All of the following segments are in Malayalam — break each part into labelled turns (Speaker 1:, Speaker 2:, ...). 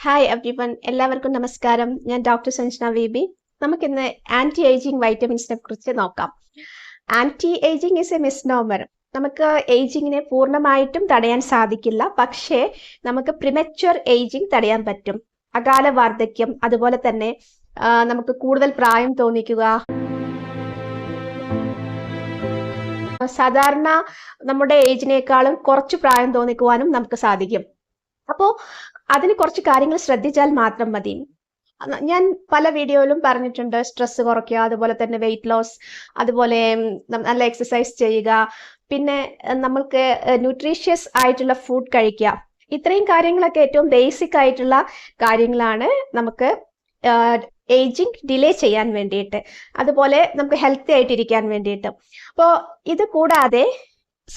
Speaker 1: ഹായ് എവ്രിവൺ, എല്ലാവർക്കും നമസ്കാരം. ഞാൻ ഡോക്ടർ സഞ്ജന വിബി. നമുക്കിന്ന് ആന്റി ഏജിങ് വൈറ്റമിൻസിനെ കുറിച്ച് നോക്കാം. Anti ageing is a misnomer. നമുക്ക് ഏജിങ്ങിനെ പൂർണ്ണമായിട്ടും തടയാൻ സാധിക്കില്ല, പക്ഷേ നമുക്ക് പ്രിമച്വർ ഏജിങ് തടയാൻ പറ്റും. അകാല വാർദ്ധക്യം, അതുപോലെ തന്നെ നമുക്ക് കൂടുതൽ പ്രായം തോന്നിക്കുക, സാധാരണ നമ്മുടെ ഏജിനേക്കാളും കുറച്ച് പ്രായം തോന്നിക്കുവാനും നമുക്ക് സാധിക്കും. അപ്പോൾ അതിന് കുറച്ച് കാര്യങ്ങൾ ശ്രദ്ധിച്ചാൽ മാത്രം മതി. ഞാൻ പല വീഡിയോയിലും പറഞ്ഞിട്ടുണ്ട്, സ്ട്രെസ് കുറയ്ക്കുക, അതുപോലെ തന്നെ വെയിറ്റ് ലോസ്, അതുപോലെ നല്ല എക്സസൈസ് ചെയ്യുക, പിന്നെ നമ്മൾക്ക് ന്യൂട്രീഷ്യസ് ആയിട്ടുള്ള ഫുഡ് കഴിക്കുക. ഇത്രയും കാര്യങ്ങളൊക്കെ ഏറ്റവും ബേസിക് ആയിട്ടുള്ള കാര്യങ്ങളാണ് നമുക്ക് ഏജിങ് ഡിലേ ചെയ്യാൻ വേണ്ടിയിട്ട്, അതുപോലെ നമുക്ക് ഹെൽത്തി ആയിട്ടിരിക്കാൻ വേണ്ടിയിട്ട്. അപ്പോൾ ഇത് കൂടാതെ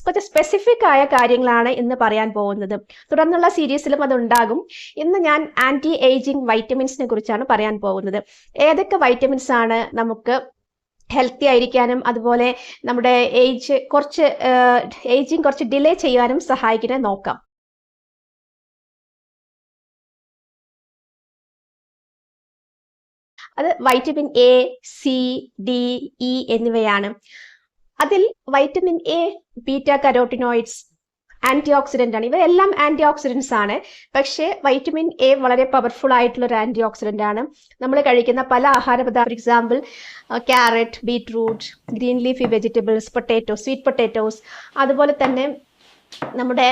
Speaker 1: കുറച്ച് സ്പെസിഫിക് ആയ കാര്യങ്ങളാണ് ഇന്ന് പറയാൻ പോകുന്നത്. തുടർന്നുള്ള സീരീസിലും അതുണ്ടാകും. ഇന്ന് ഞാൻ ആന്റി ഏജിങ് വൈറ്റമിൻസിനെ കുറിച്ചാണ് പറയാൻ പോകുന്നത്. ഏതൊക്കെ വൈറ്റമിൻസ് ആണ് നമുക്ക് ഹെൽത്തി ആയിരിക്കാനും അതുപോലെ നമ്മുടെ ഏജിങ് കുറച്ച് ഡിലേ ചെയ്യാനും സഹായിക്കുന്നത് നോക്കാം. അത് vitamin A, C, D, E എന്നിവയാണ്. അതിൽ vitamin A beta carotenoids antioxidant ആണ്. ഇവയെല്ലാം ആന്റി ഓക്സിഡൻസ് ആണ്. പക്ഷേ വൈറ്റമിൻ എ വളരെ പവർഫുൾ ആയിട്ടുള്ള ഒരു ആന്റി ഓക്സിഡന്റ് ആണ്. നമ്മൾ കഴിക്കുന്ന പല ആഹാരപദാർത്ഥം, for example carrot, beetroot, green leafy vegetables, potato, sweet potatoes, അതുപോലെ തന്നെ നമ്മുടെ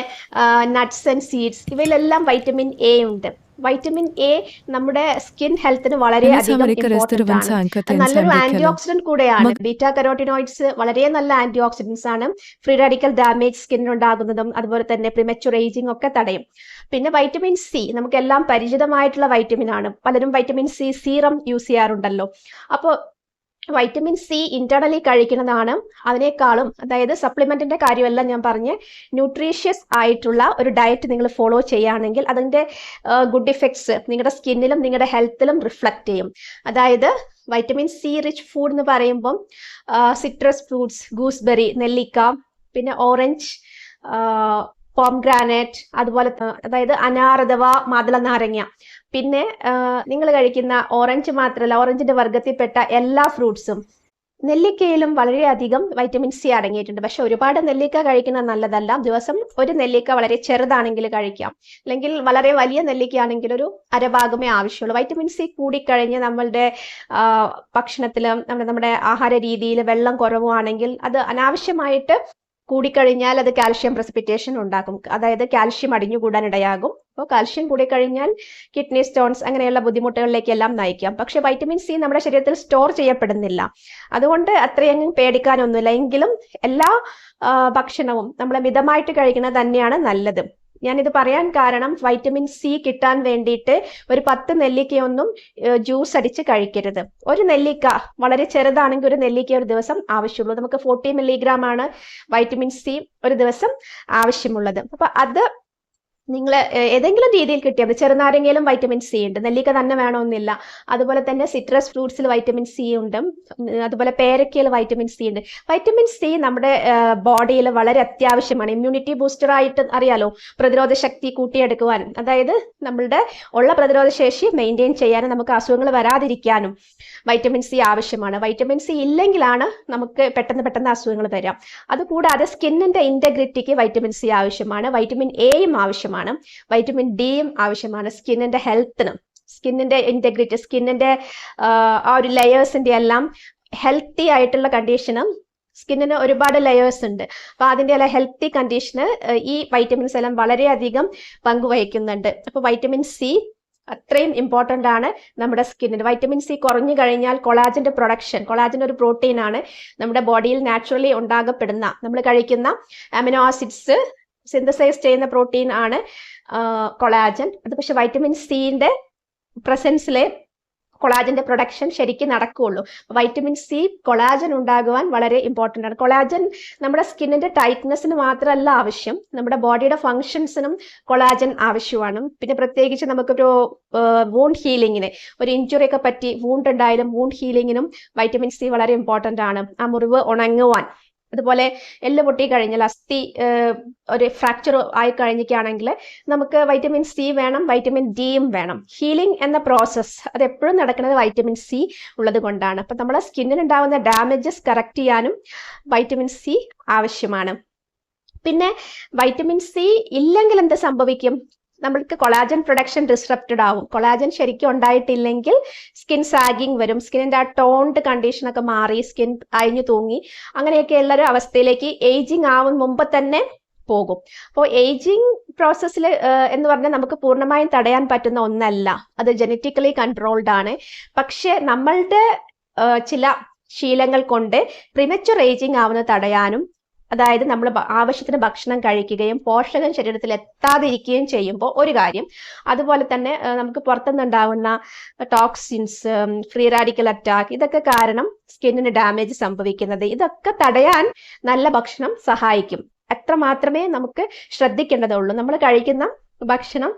Speaker 1: നട്ട്സ് ആൻഡ് സീഡ്സ്, ഇവയിലെല്ലാം വൈറ്റമിൻ എ ഉണ്ട്. വൈറ്റമിൻ എ നമ്മുടെ സ്കിൻ ഹെൽത്തിന് വളരെയധികം ഇമ്പോർട്ടന്റ് ആണ്. നല്ലൊരു ആന്റി ഓക്സിഡന്റ് കൂടെയാണ്. ബീറ്റാ കരോട്ടിനോയിഡ്സ് വളരെ നല്ല ആന്റി ഓക്സിഡൻസ് ആണ്. ഫ്രീ റാഡിക്കൽ ഡാമേജ് സ്കിന്നിനുണ്ടാകുന്നതും അതുപോലെ തന്നെ പ്രിമച്വർ ഏജിങ് ഒക്കെ തടയും. പിന്നെ വൈറ്റമിൻ സി നമുക്കെല്ലാം പരിചിതമായിട്ടുള്ള വൈറ്റമിൻ ആണ്. പലരും വൈറ്റമിൻ സി സീറം യൂസ് ചെയ്യാറുണ്ടല്ലോ. അപ്പോൾ വൈറ്റമിൻ സി ഇന്റേണലി കഴിക്കുന്നതാണ്. അതിനേക്കാളും, അതായത് സപ്ലിമെന്റിന്റെ കാര്യമല്ല ഞാൻ പറഞ്ഞ്, ന്യൂട്രീഷ്യസ് ആയിട്ടുള്ള ഒരു ഡയറ്റ് നിങ്ങൾ ഫോളോ ചെയ്യുകയാണെങ്കിൽ അതിന്റെ ഗുഡ് ഇഫക്ട്സ് നിങ്ങളുടെ സ്കിന്നിലും നിങ്ങളുടെ ഹെൽത്തിലും റിഫ്ലക്ട് ചെയ്യും. അതായത് വൈറ്റമിൻ സി റിച്ച് ഫുഡ് എന്ന് പറയുമ്പം സിട്രസ് ഫ്രൂട്ട്സ്, ഗൂസ്ബെറി, നെല്ലിക്ക, പിന്നെ ഓറഞ്ച്, പോംഗ്രാനൈറ്റ്, അതുപോലെ അതായത് അനാർ അഥവാ മാതള നാരങ്ങ, പിന്നെ നിങ്ങൾ കഴിക്കുന്ന ഓറഞ്ച് മാത്രമല്ല, ഓറഞ്ചിന്റെ വർഗത്തിൽപ്പെട്ട എല്ലാ ഫ്രൂട്ട്സും. നെല്ലിക്കയിലും വളരെയധികം വൈറ്റമിൻ സി അടങ്ങിയിട്ടുണ്ട്. പക്ഷെ ഒരുപാട് നെല്ലിക്ക കഴിക്കുന്നത് നല്ലതല്ല. ദിവസം ഒരു നെല്ലിക്ക വളരെ ചെറുതാണെങ്കിൽ കഴിക്കാം, അല്ലെങ്കിൽ വളരെ വലിയ നെല്ലിക്കയാണെങ്കിൽ ഒരു അരഭാഗമേ ആവശ്യമുള്ളൂ. വൈറ്റമിൻ സി കൂടിക്കഴിഞ്ഞ് നമ്മളുടെ ഭക്ഷണത്തിൽ, നമ്മുടെ ആഹാര രീതിയിൽ വെള്ളം കുറവാണെങ്കിൽ അത് അനാവശ്യമായിട്ട് കൂടിക്കഴിഞ്ഞാൽ അത് കാൽഷ്യം പ്രസിപ്പിറ്റേഷൻ ഉണ്ടാക്കും. അതായത് കാൽഷ്യം അടിഞ്ഞുകൂടാൻ ഇടയാകും. അപ്പോൾ കാൽഷ്യം കൂടിക്കഴിഞ്ഞാൽ കിഡ്നി സ്റ്റോൺസ് അങ്ങനെയുള്ള ബുദ്ധിമുട്ടുകളിലേക്കെല്ലാം നയിക്കാം. പക്ഷെ വൈറ്റമിൻ സി നമ്മുടെ ശരീരത്തിൽ സ്റ്റോർ ചെയ്യപ്പെടുന്നില്ല. അതുകൊണ്ട് അത്രയങ്ങ് പേടിക്കാനൊന്നുമില്ല. എങ്കിലും എല്ലാ ഭക്ഷണവും നമ്മൾ മിതമായിട്ട് കഴിക്കുന്നത് തന്നെയാണ് നല്ലത്. ഞാനിത് പറയാൻ കാരണം, വൈറ്റമിൻ സി കിട്ടാൻ വേണ്ടിയിട്ട് ഒരു 10 നെല്ലിക്കയൊന്നും ജ്യൂസ് അടിച്ച് കഴിക്കരുത്. ഒരു നെല്ലിക്ക വളരെ ചെറുതാണെങ്കിൽ ഒരു നെല്ലിക്ക ഒരു ദിവസം ആവശ്യമുള്ളൂ. നമുക്ക് 40 മില്ലിഗ്രാം ആണ് വൈറ്റമിൻ സി ഒരു ദിവസം ആവശ്യമുള്ളത്. അപ്പൊ അത് നിങ്ങൾ ഏതെങ്കിലും രീതിയിൽ കിട്ടിയത്, ചെറുനാരങ്ങയിലും വൈറ്റമിൻ സി ഉണ്ട്, നെല്ലിക്ക തന്നെ വേണമെന്നില്ല. അതുപോലെ തന്നെ സിട്രസ് ഫ്രൂട്ട്സിൽ വൈറ്റമിൻ സി ഉണ്ട്, അതുപോലെ പേരക്കയിൽ വൈറ്റമിൻ സി ഉണ്ട്. വൈറ്റമിൻ സി നമ്മുടെ ബോഡിയിൽ വളരെ അത്യാവശ്യമാണ്. ഇമ്മ്യൂണിറ്റി ബൂസ്റ്റർ ആയിട്ട് അറിയാലോ, പ്രതിരോധ ശക്തി കൂട്ടിയെടുക്കുവാൻ, അതായത് നമ്മളുടെ ഉള്ള പ്രതിരോധ ശേഷി മെയിൻറ്റെയിൻ ചെയ്യാനും നമുക്ക് അസുഖങ്ങൾ വരാതിരിക്കാനും വൈറ്റമിൻ സി ആവശ്യമാണ്. വൈറ്റമിൻ സി ഇല്ലെങ്കിലാണ് നമുക്ക് പെട്ടെന്ന് അസുഖങ്ങൾ വരാം. അതുകൂടാതെ സ്കിന്നിന്റെ ഇന്റഗ്രിറ്റിക്ക് വൈറ്റമിൻ സി ആവശ്യമാണ്. വൈറ്റമിൻ എയും ആവശ്യമാണ്. വൈറ്റമിൻ ഡിയും ആവശ്യമാണ് സ്കിന്നിന്റെ ഹെൽത്തിനും. സ്കിന്നിന്റെ ഇന്റഗ്രിറ്റി, സ്കിന്നിന്റെ ആ ഒരു ലെയേഴ്സിന്റെ എല്ലാം ഹെൽത്തി ആയിട്ടുള്ള കണ്ടീഷനും, സ്കിന്നിന് ഒരുപാട് ലെയേഴ്സ് ഉണ്ട്. അപ്പൊ അതിന്റെ എല്ലാം ഹെൽത്തി കണ്ടീഷന് ഈ വൈറ്റമിൻസ് എല്ലാം വളരെയധികം പങ്കുവഹിക്കുന്നുണ്ട്. അപ്പൊ വൈറ്റമിൻ സി അത്രയും ഇമ്പോർട്ടൻ്റ് ആണ് നമ്മുടെ സ്കിന്നിന്. വൈറ്റമിൻ സി കുറഞ്ഞു കഴിഞ്ഞാൽ കൊളാജന്റെ പ്രൊഡക്ഷൻ, കൊളാജൻ ഒരു പ്രോട്ടീൻ ആണ്, നമ്മുടെ ബോഡിയിൽ നാച്ചുറലി ഉണ്ടാകപ്പെടുന്ന, നമ്മൾ കഴിക്കുന്ന അമിനോ ആസിഡ്സ് സിന്തസൈസ് ചെയ്യുന്ന പ്രോട്ടീൻ ആണ് കൊളാജൻ. അത് പക്ഷെ വൈറ്റമിൻ സിന്റെ പ്രസൻസിലെ കൊളാജന്റെ പ്രൊഡക്ഷൻ ശരിക്കും നടക്കുകയുള്ളൂ. വൈറ്റമിൻ സി കൊളാജൻ ഉണ്ടാകുവാൻ വളരെ ഇമ്പോർട്ടൻ്റ് ആണ്. കൊളാജൻ നമ്മുടെ സ്കിന്നിന്റെ ടൈറ്റ്നെസ്സിന് മാത്രമല്ല ആവശ്യം, നമ്മുടെ ബോഡിയുടെ ഫങ്ഷൻസിനും കൊളാജൻ ആവശ്യമാണ്. പിന്നെ പ്രത്യേകിച്ച് നമുക്കൊരു വൂണ്ട് ഹീലിങ്ങിന്, ഒരു ഇഞ്ചുറി ഒക്കെ പറ്റി വൂണ്ട് ഉണ്ടായാലും വൂണ്ട് ഹീലിങ്ങിനും വൈറ്റമിൻ സി വളരെ ഇമ്പോർട്ടൻ്റ് ആണ്. ആ മുറിവ് ഉണങ്ങുവാൻ അതുപോലെ എല്ല് പൊട്ടി കഴിഞ്ഞാൽ അസ്ഥി ഒരു ഫ്രാക്ചർ ആയി കഴിഞ്ഞിട്ടാണെങ്കിൽ നമുക്ക് വൈറ്റമിൻ സി വേണം, വൈറ്റമിൻ ഡിയും വേണം. ഹീലിംഗ് എന്ന പ്രോസസ്സ് അത് എപ്പോഴും നടക്കുന്നത് വൈറ്റമിൻ സി ഉള്ളത് കൊണ്ടാണ്. അപ്പം നമ്മുടെ സ്കിന്നിനുണ്ടാകുന്ന ഡാമേജസ് കറക്റ്റ് ചെയ്യാനും വൈറ്റമിൻ സി ആവശ്യമാണ്. പിന്നെ വൈറ്റമിൻ സി ഇല്ലെങ്കിൽ എന്ത് സംഭവിക്കും? നമ്മൾക്ക് കൊളാജൻ പ്രൊഡക്ഷൻ ഡിസ്റപ്റ്റഡ് ആവും. കൊളാജൻ ശരിക്കും ഉണ്ടായിട്ടില്ലെങ്കിൽ സ്കിൻ സാഗിങ് വരും, സ്കിന്നിന്റെ ആ ടോൺഡ് കണ്ടീഷനൊക്കെ മാറി സ്കിൻ അയഞ്ഞു തൂങ്ങി അങ്ങനെയൊക്കെയുള്ള ഒരു അവസ്ഥയിലേക്ക് ഏജിങ് ആവും മുമ്പ് തന്നെ പോകും. അപ്പോൾ ഏജിങ് പ്രോസസ്സിൽ എന്ന് പറഞ്ഞാൽ നമുക്ക് പൂർണ്ണമായും തടയാൻ പറ്റുന്ന ഒന്നല്ല, അത് ജനറ്റിക്കലി കൺട്രോൾഡ് ആണ്. പക്ഷെ നമ്മളുടെ ചില ശീലങ്ങൾ കൊണ്ട് പ്രിമച്വർ ഏജിങ് ആവുന്നത് തടയാനും, അതായത് നമ്മൾ ആവശ്യത്തിന് ഭക്ഷണം കഴിക്കുകയും പോഷകം ശരീരത്തിൽ എത്താതിരിക്കുകയും ചെയ്യുമ്പോൾ ഒരു കാര്യം, അതുപോലെ തന്നെ നമുക്ക് പുറത്തുനിന്നുണ്ടാവുന്ന ടോക്സിൻസ്, ഫ്രീ റാഡിക്കൽ അറ്റാക്ക്, ഇതൊക്കെ കാരണം സ്കിന്നിന് ഡാമേജ് സംഭവിക്കുന്നത്. ഇതൊക്കെ തടയാൻ നല്ല ഭക്ഷണം സഹായിക്കും. അത്ര മാത്രമേ നമുക്ക് ശ്രദ്ധിക്കേണ്ടതുള്ളൂ. നമ്മൾ കഴിക്കുന്ന ഭക്ഷണം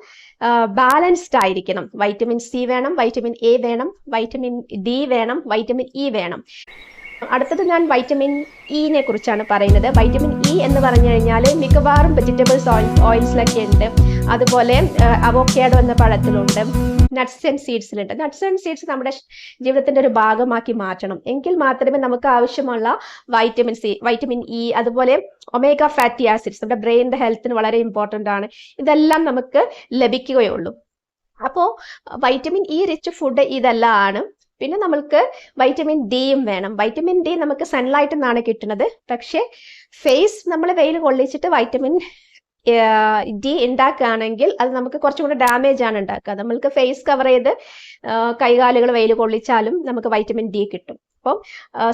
Speaker 1: ബാലൻസ്ഡ് ആയിരിക്കണം. വൈറ്റമിൻ സി വേണം, വൈറ്റമിൻ എ വേണം, വൈറ്റമിൻ ഡി വേണം, വൈറ്റമിൻ ഇ വേണം. അടുത്തത് ഞാൻ വൈറ്റമിൻ ഇനെ കുറിച്ചാണ് പറയുന്നത്. വൈറ്റമിൻ ഇ എന്ന് പറഞ്ഞു കഴിഞ്ഞാൽ മിക്കവാറും വെജിറ്റബിൾസ് ഓയിൽസിലൊക്കെ ഉണ്ട്, അതുപോലെ അവോക്കാഡോ എന്ന പഴത്തിലുണ്ട്, നട്ട്സ് ആൻഡ് സീഡ്സിലുണ്ട്. നട്ട്സ് ആൻഡ് സീഡ്സ് നമ്മുടെ ജീവിതത്തിന്റെ ഒരു ഭാഗമാക്കി മാറ്റണം, എങ്കിൽ മാത്രമേ നമുക്ക് ആവശ്യമുള്ള വൈറ്റമിൻ സി, വൈറ്റമിൻ ഇ, അതുപോലെ ഒമേഗ ഫാറ്റി ആസിഡ്സ് നമ്മുടെ ബ്രെയിനിന്റെ ഹെൽത്തിന് വളരെ ഇമ്പോർട്ടൻ്റ് ആണ്, ഇതെല്ലാം നമുക്ക് ലഭിക്കുകയുള്ളൂ. അപ്പോൾ വൈറ്റമിൻ ഇ റിച്ച് ഫുഡ് ഇതെല്ലാം ആണ്. പിന്നെ നമ്മൾക്ക് വൈറ്റമിൻ ഡിയും വേണം. വൈറ്റമിൻ ഡി നമുക്ക് സൺലൈറ്റിൽ നിന്നാണ് കിട്ടുന്നത്. പക്ഷേ ഫേസ് നമ്മൾ വെയിൽ കൊള്ളിച്ചിട്ട് വൈറ്റമിൻ ഡി ഉണ്ടാക്കുകയാണെങ്കിൽ അത് നമുക്ക് കുറച്ചും കൂടെ ഡാമേജ് ആണ് ഉണ്ടാക്കുക. നമ്മൾക്ക് ഫേസ് കവർ ചെയ്ത് കൈകാലുകൾ വെയിൽ കൊള്ളിച്ചാലും നമുക്ക് വൈറ്റമിൻ ഡി കിട്ടും. അപ്പം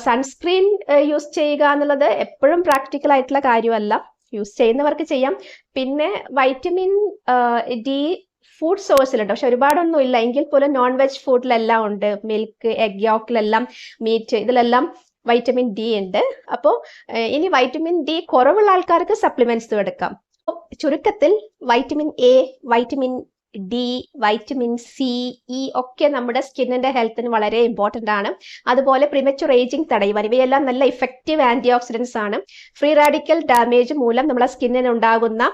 Speaker 1: സൺസ്ക്രീൻ യൂസ് ചെയ്യുക എന്നുള്ളത് എപ്പോഴും പ്രാക്ടിക്കൽ ആയിട്ടുള്ള കാര്യമല്ല, യൂസ് ചെയ്യുന്നവർക്ക് ചെയ്യാം. പിന്നെ വൈറ്റമിൻ ഡി ഫുഡ് സോഴ്സിലുണ്ട്, പക്ഷെ ഒരുപാടൊന്നും ഇല്ല, എങ്കിൽ പോലും നോൺ വെജ് ഫുഡിലെല്ലാം ഉണ്ട്. മിൽക്ക്, എഗ് യോക്കിലെല്ലാം, മീറ്റ്, ഇതിലെല്ലാം വൈറ്റമിൻ ഡി ഉണ്ട്. അപ്പോൾ ഇനി വൈറ്റമിൻ ഡി കുറവുള്ള ആൾക്കാർക്ക് സപ്ലിമെന്റ്സ് എടുക്കാം. ചുരുക്കത്തിൽ vitamin A, vitamin D, vitamin C, E ഒക്കെ നമ്മുടെ സ്കിന്നിന്റെ ഹെൽത്തിന് വളരെ ഇമ്പോർട്ടൻ്റ് ആണ്. അതുപോലെ പ്രിമച്വർ ഏജിങ് തടയുവാൻ ഇവയെല്ലാം നല്ല ഇഫക്റ്റീവ് ആന്റി ഓക്സിഡൻസ് ആണ്. ഫ്രീ റാഡിക്കൽ ഡാമേജ് മൂലം നമ്മുടെ സ്കിന്നിന് ഉണ്ടാകുന്ന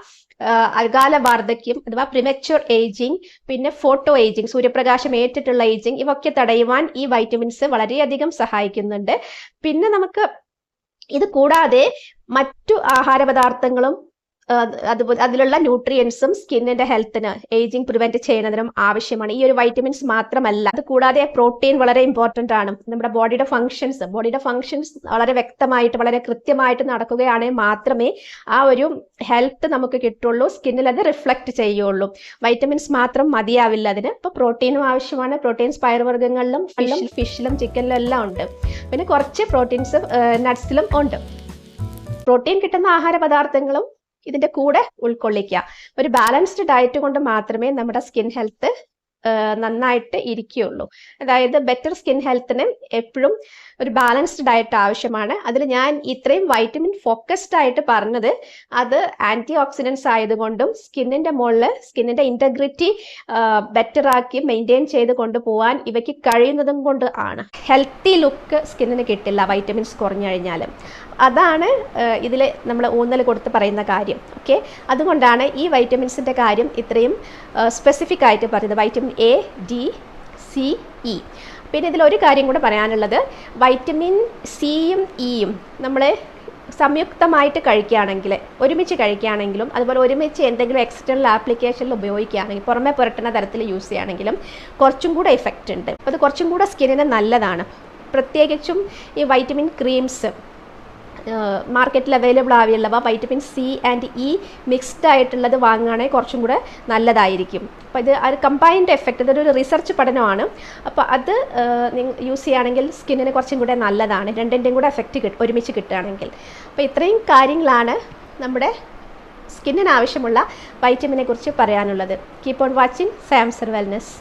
Speaker 1: അകാല വാർദ്ധക്യം അഥവാ പ്രിമച്വർ ഏജിങ്, പിന്നെ ഫോട്ടോ ഏജിങ്, സൂര്യപ്രകാശം ഏറ്റിട്ടുള്ള ഏജിങ്, ഇവയൊക്കെ തടയുവാൻ ഈ വൈറ്റമിൻസ് വളരെയധികം സഹായിക്കുന്നുണ്ട്. പിന്നെ നമുക്ക് ഇത് കൂടാതെ മറ്റു ആഹാര പദാർത്ഥങ്ങളും അതുപോലെ അതിലുള്ള ന്യൂട്രിയൻസും സ്കിന്നിന്റെ ഹെൽത്തിന്, ഏജിങ് പ്രിവെന്റ് ചെയ്യുന്നതിനും ആവശ്യമാണ്. ഈ ഒരു വൈറ്റമിൻസ് മാത്രമല്ല, അത് കൂടാതെ പ്രോട്ടീൻ വളരെ ഇമ്പോർട്ടൻ്റ് ആണ്. നമ്മുടെ ബോഡിയുടെ ഫങ്ഷൻസ് വളരെ വ്യക്തമായിട്ട്, വളരെ കൃത്യമായിട്ട് നടക്കുകയാണെങ്കിൽ മാത്രമേ ആ ഒരു ഹെൽത്ത് നമുക്ക് കിട്ടുള്ളൂ, സ്കിന്നിൽ അത് റിഫ്ലക്ട് ചെയ്യുള്ളൂ. വൈറ്റമിൻസ് മാത്രം മതിയാവില്ല അതിന്. ഇപ്പോൾ പ്രോട്ടീനും ആവശ്യമാണ്. പ്രോട്ടീൻസ് പയറുവർഗ്ഗങ്ങളിലും ഫിഷിലും ചിക്കനിലും എല്ലാം ഉണ്ട്. പിന്നെ കുറച്ച് പ്രോട്ടീൻസ് നട്ട്സിലും ഉണ്ട്. പ്രോട്ടീൻ കിട്ടുന്ന ആഹാര പദാർത്ഥങ്ങളും ഇതിന്റെ കൂടെ ഉൾക്കൊള്ളിക്കുക. ഒരു ബാലൻസ്ഡ് ഡയറ്റ് കൊണ്ട് മാത്രമേ നമ്മുടെ സ്കിൻ ഹെൽത്ത് നന്നായിട്ട് ഇരിക്കുകയുള്ളൂ. അതായത് ബെറ്റർ സ്കിൻ ഹെൽത്തിന് എപ്പോഴും ഒരു ബാലൻസ്ഡ് ഡയറ്റ് ആവശ്യമാണ്. അതിൽ ഞാൻ ഇത്രയും വൈറ്റമിൻ ഫോക്കസ്ഡ് ആയിട്ട് പറഞ്ഞത് അത് ആന്റി ഓക്സിഡൻസ് ആയതുകൊണ്ടും സ്കിന്നിന്റെ മുകളിൽ സ്കിന്നിന്റെ ഇന്റഗ്രിറ്റി ബെറ്റർ ആക്കി മെയിൻറ്റെയിൻ ചെയ്ത് കൊണ്ടുപോകാൻ ഇവയ്ക്ക് കഴിയുന്നതും കൊണ്ട് ആണ്. ഹെൽത്തി ലുക്ക് സ്കിന്നിന് കിട്ടില്ല വൈറ്റമിൻസ് കുറഞ്ഞു കഴിഞ്ഞാൽ. അതാണ് ഇതിൽ നമ്മൾ ഊന്നൽ കൊടുത്ത് പറയുന്ന കാര്യം. ഓക്കെ, അതുകൊണ്ടാണ് ഈ വൈറ്റമിൻസിൻ്റെ കാര്യം ഇത്രയും സ്പെസിഫിക് ആയിട്ട് പറയുന്നത്. Vitamin A, D, C, E. പിന്നെ ഇതിലൊരു കാര്യം കൂടെ പറയാനുള്ളത്, വൈറ്റമിൻ സിയും ഇയും നമ്മൾ സംയുക്തമായിട്ട് കഴിക്കുകയാണെങ്കിൽ, ഒരുമിച്ച് കഴിക്കുകയാണെങ്കിലും, അതുപോലെ ഒരുമിച്ച് എന്തെങ്കിലും എക്സ്റ്റേണൽ ആപ്ലിക്കേഷനിൽ ഉപയോഗിക്കുകയാണെങ്കിൽ, പുറമെ പുരട്ടുന്ന തരത്തിൽ യൂസ് ചെയ്യുകയാണെങ്കിലും കുറച്ചും കൂടെ എഫക്റ്റ് ഉണ്ട്. അത് കുറച്ചും കൂടെ സ്കിന്നിന് നല്ലതാണ്. പ്രത്യേകിച്ചും ഈ വൈറ്റമിൻ ക്രീംസ് മാർക്കറ്റിൽ അവൈലബിൾ ആവുള്ളവ vitamin C and E mixed ആയിട്ടുള്ളത് വാങ്ങുകയാണെങ്കിൽ കുറച്ചും കൂടെ നല്ലതായിരിക്കും. അപ്പോൾ ഇത് ഒരു കമ്പൈൻഡ് എഫക്റ്റ്, ഇതൊരു റിസർച്ച് പഠനമാണ്. അപ്പോൾ അത് യൂസ് ചെയ്യുകയാണെങ്കിൽ സ്കിന്നിന് കുറച്ചും കൂടെ നല്ലതാണ്, രണ്ടിൻ്റെയും കൂടെ എഫക്റ്റ് ഒരുമിച്ച് കിട്ടുകയാണെങ്കിൽ. അപ്പോൾ ഇത്രയും കാര്യങ്ങളാണ് നമ്മുടെ സ്കിന്നിന് ആവശ്യമുള്ള വൈറ്റമിനെ കുറിച്ച് പറയാനുള്ളത്. Keep on watching Samsar wellness.